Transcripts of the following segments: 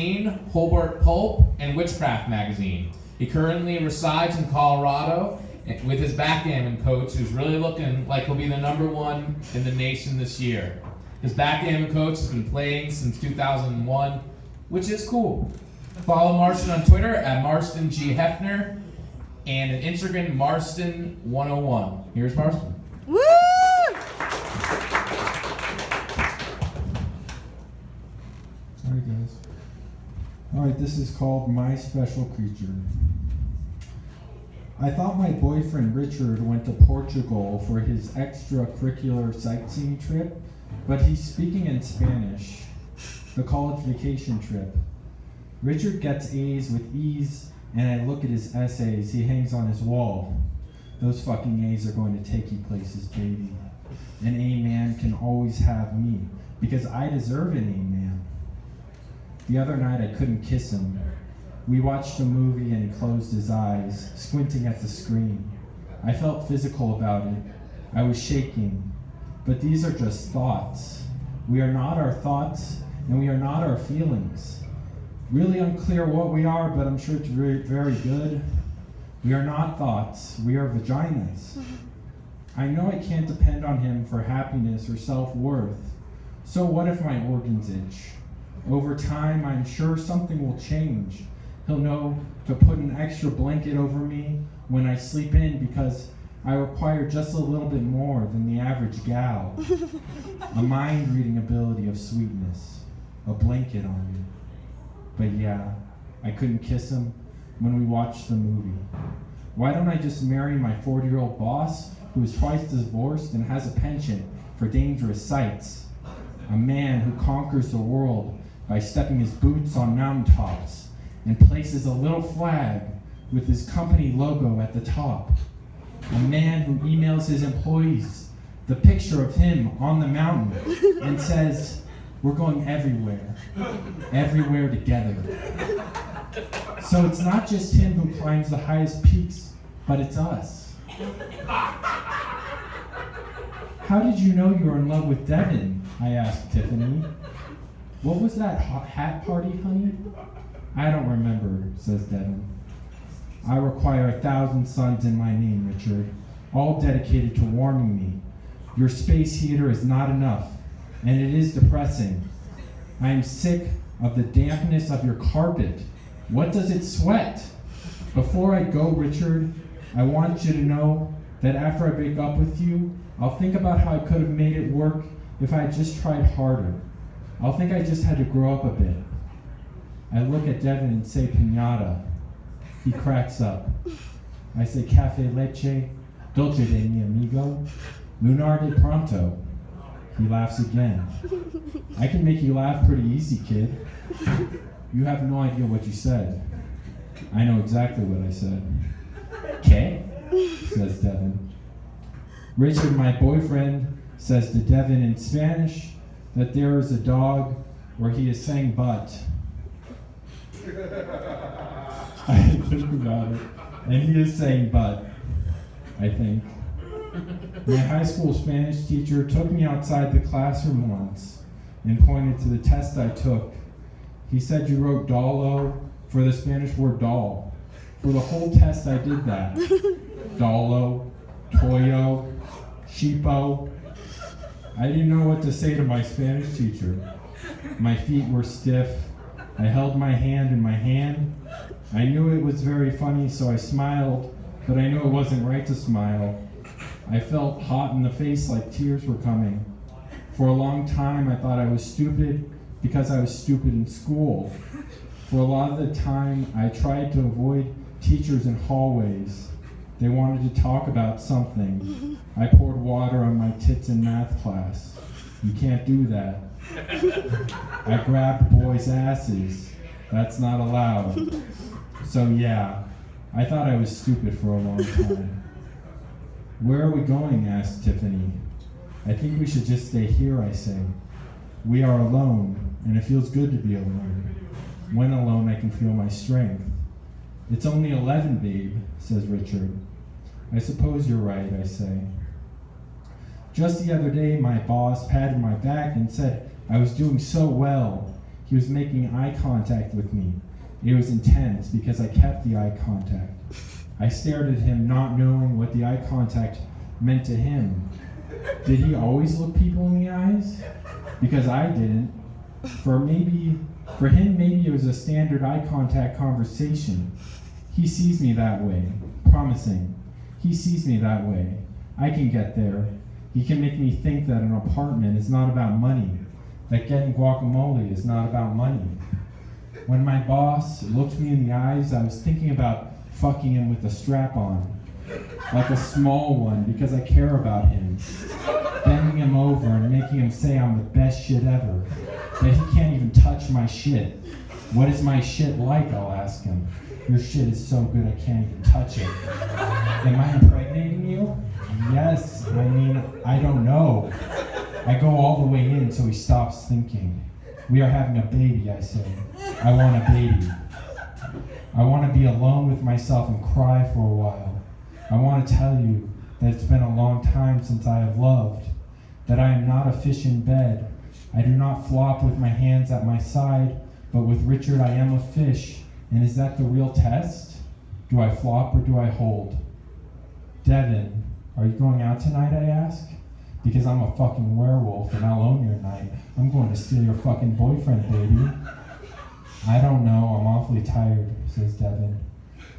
magazine, Hobart Pulp, and Witchcraft magazine. He currently resides in Colorado with his backgammon coach, who's really looking like he'll be the #1 in the nation this year. His backgammon coach has been playing since 2001, which is cool. Follow Marston on Twitter at Marston G. Hefner and on Instagram, Marston101. Here's Marston. Woo! Alright guys. Alright, this is called My Special Creature. I thought my boyfriend Richard went to Portugal for his extracurricular sightseeing trip, but he's speaking in Spanish. The college vacation trip. Richard gets A's with ease, and I look at his essays he hangs on his wall. Those fucking A's are going to take you places, baby. An A man can always have me, because I deserve an A man. The other night I couldn't kiss him. We watched a movie and he closed his eyes, squinting at the screen. I felt physical about it. I was shaking. But these are just thoughts. We are not our thoughts, and we are not our feelings. Really unclear what we are, but I'm sure it's very, very good. We are not thoughts. We are vaginas. I know I can't depend on him for happiness or self-worth. So what if my organs itch? Over time, I'm sure something will change. He'll know to put an extra blanket over me when I sleep in because I require just a little bit more than the average gal. A mind-reading ability of sweetness. A blanket on me. But yeah, I couldn't kiss him when we watched the movie. Why don't I just marry my 40-year-old boss who is twice divorced and has a penchant for dangerous sights? A man who conquers the world by stepping his boots on mountaintops and places a little flag with his company logo at the top. A man who emails his employees the picture of him on the mountain and says, "We're going everywhere, everywhere together." So it's not just him who climbs the highest peaks, but it's us. How did you know you were in love with Devin? I asked Tiffany. What was that hat party, honey? I don't remember, says Devin. I require 1,000 suns in my name, Richard, all dedicated to warming me. Your space heater is not enough, and it is depressing. I am sick of the dampness of your carpet. What does it sweat? Before I go, Richard, I want you to know that after I break up with you, I'll think about how I could have made it work if I had just tried harder. I'll think I just had to grow up a bit. I look at Devin and say piñata. He cracks up. I say cafe leche, dolce de mi amigo, lunar de pronto. He laughs again. I can make you laugh pretty easy, kid. You have no idea what you said. I know exactly what I said. ¿Qué? Says Devin. Richard, my boyfriend, says to Devin in Spanish that there is a dog where he is saying butt. I think about it, and he is saying butt, I think. My high school Spanish teacher took me outside the classroom once and pointed to the test I took. He said you wrote dolo for the Spanish word doll. For the whole test I did that. Dolo, toyo, sheepo. I didn't know what to say to my Spanish teacher. My feet were stiff. I held my hand in my hand. I knew it was very funny, so I smiled, but I knew it wasn't right to smile. I felt hot in the face like tears were coming. For a long time, I thought I was stupid because I was stupid in school. For a lot of the time, I tried to avoid teachers in hallways. They wanted to talk about something. I poured water on my tits in math class. You can't do that. I grabbed boys' asses. That's not allowed. So yeah, I thought I was stupid for a long time. Where are we going? Asked Tiffany. I think we should just stay here, I say. We are alone, and it feels good to be alone. When alone, I can feel my strength. It's only 11, babe, says Richard. I suppose you're right, I say. Just the other day, my boss patted my back and said I was doing so well. He was making eye contact with me. It was intense because I kept the eye contact. I stared at him, not knowing what the eye contact meant to him. Did he always look people in the eyes? Because I didn't. For him, maybe it was a standard eye contact conversation. He sees me that way. Promising. He sees me that way. I can get there. He can make me think that an apartment is not about money. That getting guacamole is not about money. When my boss looked me in the eyes, I was thinking about fucking him with a strap on. Like a small one, because I care about him. Bending him over and making him say I'm the best shit ever. That he can't even touch my shit. What is my shit like, I'll ask him. Your shit is so good I can't even touch it. Am I impregnating you? Yes, I don't know. I go all the way in so he stops thinking. We are having a baby, I say. I want a baby. I want to be alone with myself and cry for a while. I want to tell you that it's been a long time since I have loved, that I am not a fish in bed. I do not flop with my hands at my side, but with Richard I am a fish. And is that the real test? Do I flop or do I hold? Devin, are you going out tonight, I ask? Because I'm a fucking werewolf and I'll own your night. I'm going to steal your fucking boyfriend, baby. I don't know, I'm awfully tired, says Devin.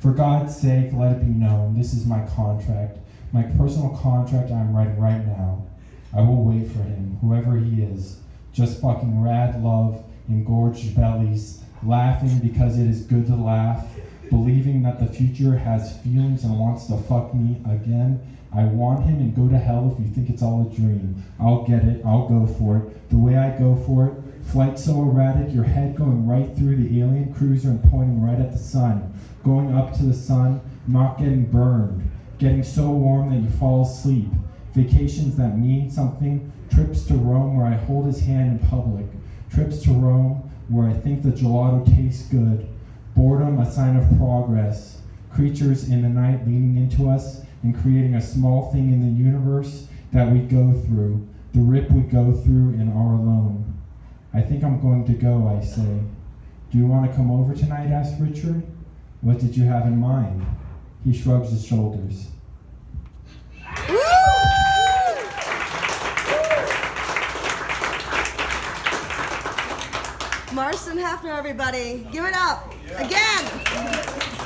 For God's sake, let it be known, this is my contract. My personal contract I'm writing right now. I will wait for him, whoever he is. Just fucking rad love, engorged bellies, laughing because it is good to laugh, believing that the future has feelings and wants to fuck me again. I want him and go to hell if you think it's all a dream. I'll get it, I'll go for it. The way I go for it, flight so erratic, your head going right through the alien cruiser and pointing right at the sun. Going up to the sun, not getting burned. Getting so warm that you fall asleep. Vacations that mean something. Trips to Rome where I hold his hand in public. Trips to Rome where I think the gelato tastes good. Boredom, a sign of progress. Creatures in the night leaning into us and creating a small thing in the universe that we go through. The rip we go through and are alone. I think I'm going to go, I say. Do you want to come over tonight, asked Richard. What did you have in mind? He shrugs his shoulders. Marston Hefner, everybody. Give it up. Again.